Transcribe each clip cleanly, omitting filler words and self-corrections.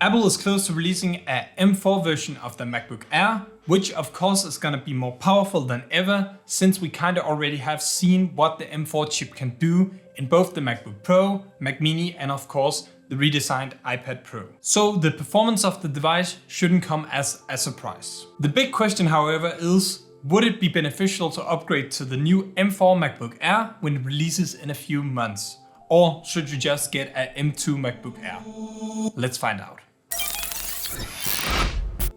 Apple is close to releasing a M4 version of the MacBook Air, which of course is gonna be more powerful than ever, since we kinda already have seen what the M4 chip can do in both the MacBook Pro, Mac Mini, and of course the redesigned iPad Pro. So the performance of the device shouldn't come as a surprise. The big question, however, is would it be beneficial to upgrade to the new M4 MacBook Air when it releases in a few months? Or should you just get an M2 Macbook Air? Let's find out.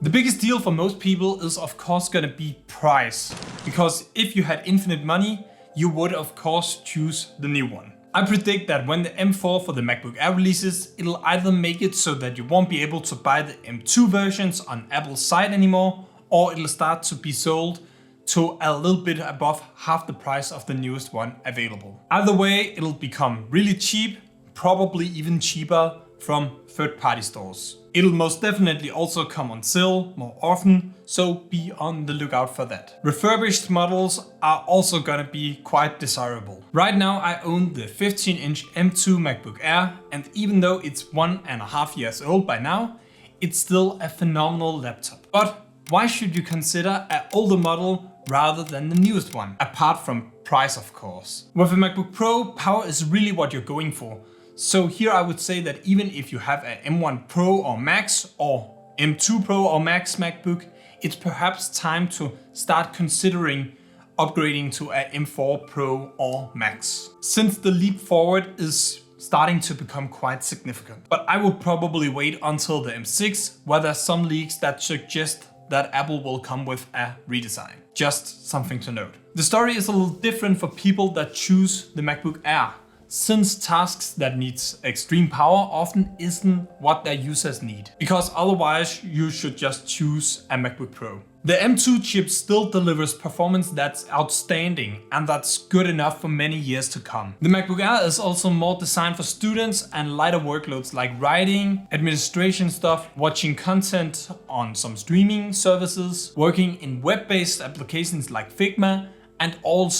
The biggest deal for most people is of course gonna be price, because if you had infinite money, you would of course choose the new one. I predict that when the M4 for the MacBook Air releases, it'll either make it so that you won't be able to buy the M2 versions on Apple's site anymore, or it'll start to be sold to a little bit above half the price of the newest one available. Either way, it'll become really cheap, probably even cheaper from third-party stores. It'll most definitely also come on sale more often, so be on the lookout for that. Refurbished models are also gonna be quite desirable. Right now I own the 15-inch M2 MacBook Air, and even though it's 1.5 years old by now, it's still a phenomenal laptop. But why should you consider an older model rather than the newest one? Apart from price, of course. With a MacBook Pro, power is really what you're going for. So here I would say that even if you have an M1 Pro or Max or M2 Pro or Max MacBook, it's perhaps time to start considering upgrading to a M4 Pro or Max, since the leap forward is starting to become quite significant. But I would probably wait until the M6, where there's some leaks that suggest that Apple will come with a redesign. Just something to note. The story is a little different for people that choose the MacBook Air, since tasks that needs extreme power often isn't what their users need, because otherwise you should just choose a MacBook Pro. The M2 chip still delivers performance that's outstanding, and that's good enough for many years to come. The MacBook Air is also more designed for students and lighter workloads like writing, administration stuff, watching content on some streaming services, working in web-based applications like Figma, and all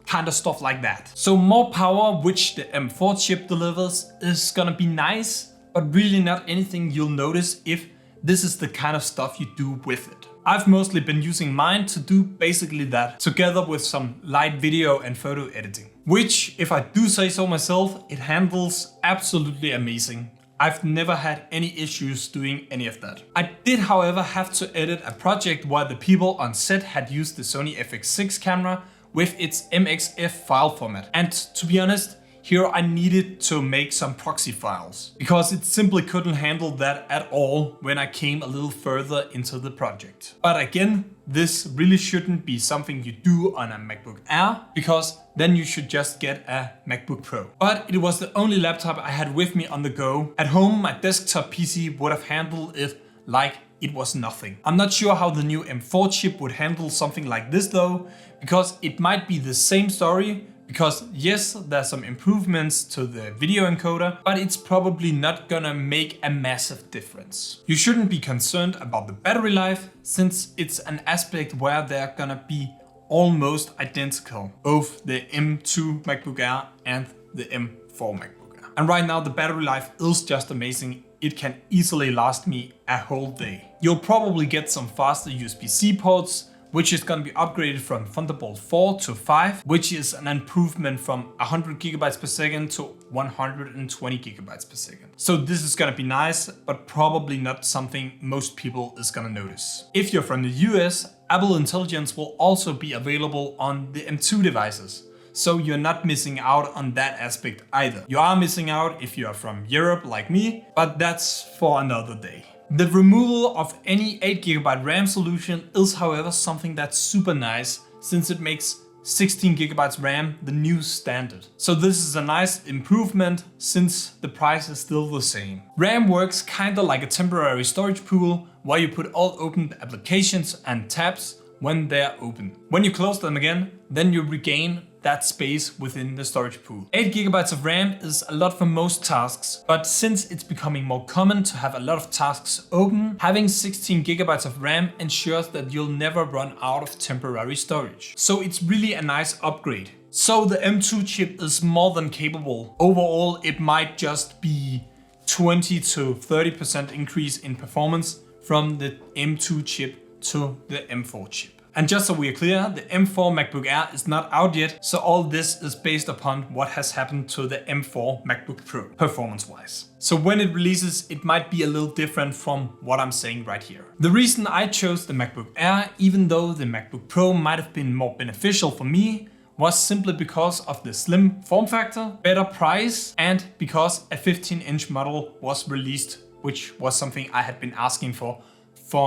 kind of stuff like that. So more power, which the M4 chip delivers, is gonna be nice, but really not anything you'll notice if this is the kind of stuff you do with it. I've mostly been using mine to do basically that, together with some light video and photo editing, which, if I do say so myself, it handles absolutely amazing. I've never had any issues doing any of that. I did, however, have to edit a project where the people on set had used the Sony FX6 camera with its MXF file format. And to be honest, here I needed to make some proxy files, because it simply couldn't handle that at all when I came a little further into the project. But again, this really shouldn't be something you do on a MacBook Air, because then you should just get a MacBook Pro. But it was the only laptop I had with me on the go. At home, my desktop PC would have handled it like it was nothing. I'm not sure how the new M4 chip would handle something like this though, because it might be the same story, because yes, there's some improvements to the video encoder, but it's probably not gonna make a massive difference. You shouldn't be concerned about the battery life, since it's an aspect where they're gonna be almost identical, both the M2 MacBook Air and the M4 MacBook Air. And right now the battery life is just amazing. It can easily last me a whole day. You'll probably get some faster USB-C ports, which is going to be upgraded from Thunderbolt 4 to 5, which is an improvement from 100 gigabytes per second to 120 gigabytes per second. So this is going to be nice, but probably not something most people is going to notice. If you're from the US, Apple Intelligence will also be available on the M2 devices. So you're not missing out on that aspect either. You are missing out if you are from Europe like me, but that's for another day. The removal of any 8GB RAM solution is, however, something that's super nice, since it makes 16GB RAM the new standard. So this is a nice improvement, since the price is still the same. RAM works kinda like a temporary storage pool, where you put all open applications and tabs when they're open. When you close them again, then you regain that space within the storage pool. 8GB of RAM is a lot for most tasks, but since it's becoming more common to have a lot of tasks open, having 16GB of RAM ensures that you'll never run out of temporary storage. So it's really a nice upgrade. So the M2 chip is more than capable. Overall, it might just be 20 to 30% increase in performance from the M2 chip to the M4 chip. And just so we are clear, the M4 MacBook Air is not out yet, so all this is based upon what has happened to the M4 MacBook Pro performance-wise. So when it releases, it might be a little different from what I'm saying right here. The reason I chose the MacBook Air, even though the MacBook Pro might have been more beneficial for me, was simply because of the slim form factor, better price, and because a 15-inch model was released, which was something I had been asking for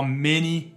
many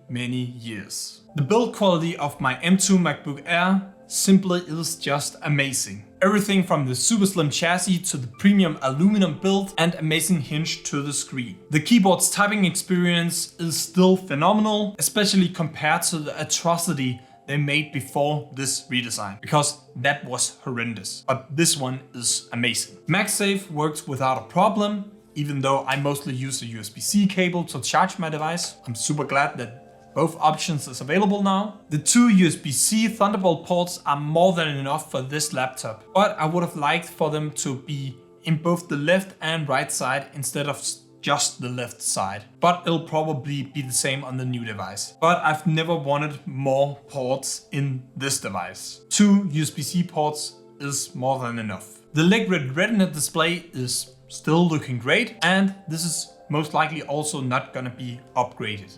years. The build quality of my M2 MacBook Air simply is just amazing. Everything from the super slim chassis to the premium aluminum build and amazing hinge to the screen. The keyboard's typing experience is still phenomenal, especially compared to the atrocity they made before this redesign, because that was horrendous. But this one is amazing. MagSafe works without a problem, even though I mostly use a USB-C cable to charge my device. I'm super glad that both options is available now. The two USB-C Thunderbolt ports are more than enough for this laptop, but I would have liked for them to be in both the left and right side instead of just the left side. But it'll probably be the same on the new device. But I've never wanted more ports in this device. Two USB-C ports is more than enough. The Liquid Retina display is still looking great, and this is most likely also not gonna be upgraded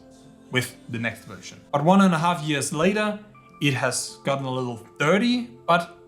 with the next version. But 1.5 years later, it has gotten a little dirty, but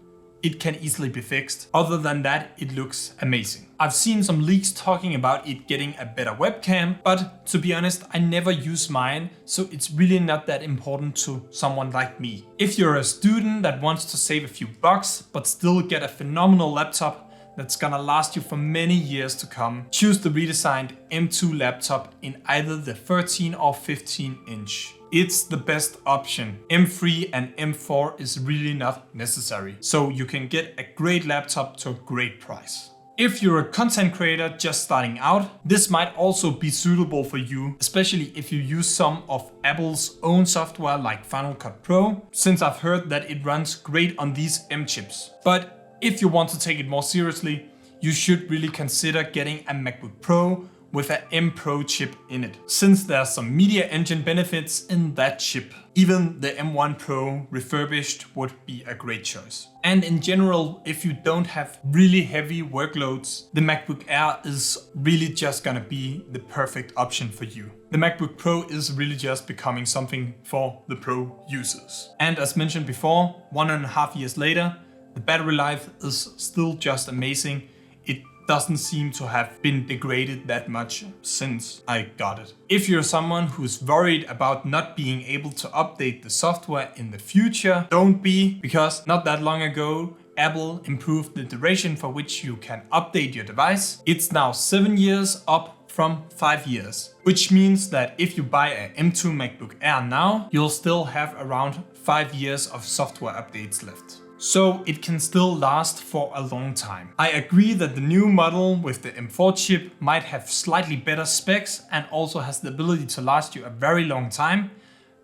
it can easily be fixed. Other than that, it looks amazing. I've seen some leaks talking about it getting a better webcam, but to be honest, I never use mine, so it's really not that important to someone like me. If you're a student that wants to save a few bucks, but still get a phenomenal laptop that's gonna last you for many years to come, choose the redesigned M2 laptop in either the 13 or 15 inch. It's the best option. M3 and M4 is really not necessary, so you can get a great laptop to a great price. If you're a content creator just starting out, this might also be suitable for you, especially if you use some of Apple's own software like Final Cut Pro, since I've heard that it runs great on these M chips. But if you want to take it more seriously, you should really consider getting a MacBook Pro with an M Pro chip in it, since there's some media engine benefits in that chip. Even the M1 Pro refurbished would be a great choice. And in general, if you don't have really heavy workloads, the MacBook Air is really just gonna be the perfect option for you. The MacBook Pro is really just becoming something for the pro users. And as mentioned before, 1.5 years later, the battery life is still just amazing. It doesn't seem to have been degraded that much since I got it. If you're someone who's worried about not being able to update the software in the future, don't be, because not that long ago, Apple improved the duration for which you can update your device. It's now 7 years up from 5 years, which means that if you buy a M2 MacBook Air now, you'll still have around 5 years of software updates left. So it can still last for a long time. I agree that the new model with the M4 chip might have slightly better specs and also has the ability to last you a very long time.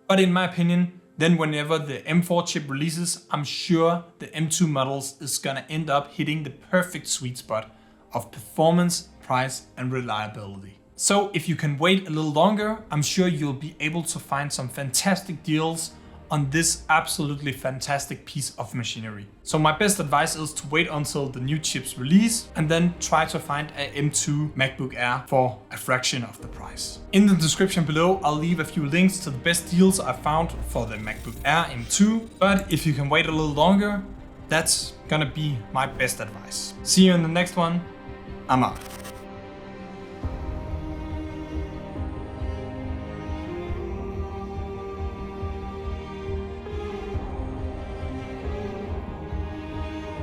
But in my opinion, then whenever the M4 chip releases, I'm sure the M2 models is gonna end up hitting the perfect sweet spot of performance, price, and reliability. So if you can wait a little longer, I'm sure you'll be able to find some fantastic deals on this absolutely fantastic piece of machinery. So my best advice is to wait until the new chips release and then try to find a M2 MacBook Air for a fraction of the price. In the description below, I'll leave a few links to the best deals I found for the MacBook Air M2, but if you can wait a little longer, that's gonna be my best advice. See you in the next one. I'm out.